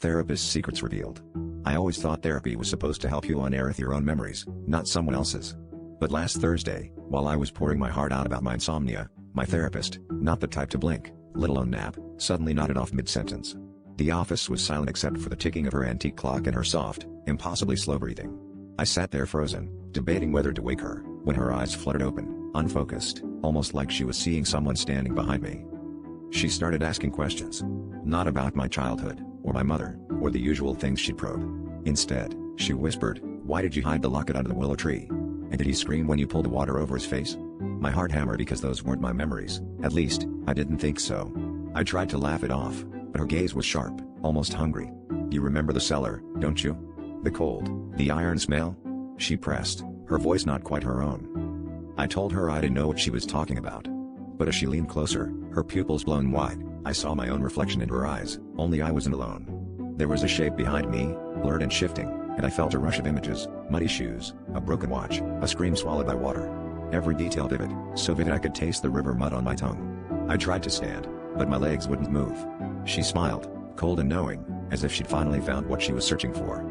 Therapist's secrets revealed. I always thought therapy was supposed to help you unearth your own memories, not someone else's. But last Thursday, while I was pouring my heart out about my insomnia, my therapist, not the type to blink, let alone nap, suddenly nodded off mid-sentence. The office was silent except for the ticking of her antique clock and her soft, impossibly slow breathing. I sat there frozen, debating whether to wake her, when her eyes fluttered open, unfocused, almost like she was seeing someone standing behind me. She started asking questions. Not about my childhood, or my mother, or the usual things she'd probe. Instead, she whispered, "Why did you hide the locket under the willow tree? And did he scream when you pulled the water over his face?" My heart hammered because those weren't my memories, at least, I didn't think so. I tried to laugh it off, but her gaze was sharp, almost hungry. "You remember the cellar, don't you? The cold, the iron smell?" She pressed, her voice not quite her own. I told her I didn't know what she was talking about. But as she leaned closer, her pupils blown wide, I saw my own reflection in her eyes, only I wasn't alone. There was a shape behind me, blurred and shifting, and I felt a rush of images: muddy shoes, a broken watch, a scream swallowed by water. Every detail vivid, so vivid I could taste the river mud on my tongue. I tried to stand, but my legs wouldn't move. She smiled, cold and knowing, as if she'd finally found what she was searching for.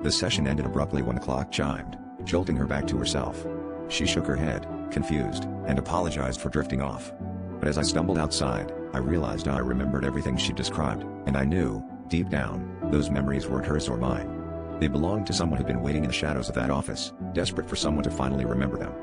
The session ended abruptly when the clock chimed, jolting her back to herself. She shook her head, confused, and apologized for drifting off. But as I stumbled outside, I realized I remembered everything she described, and I knew, deep down, those memories weren't hers or mine. They belonged to someone who'd been waiting in the shadows of that office, desperate for someone to finally remember them.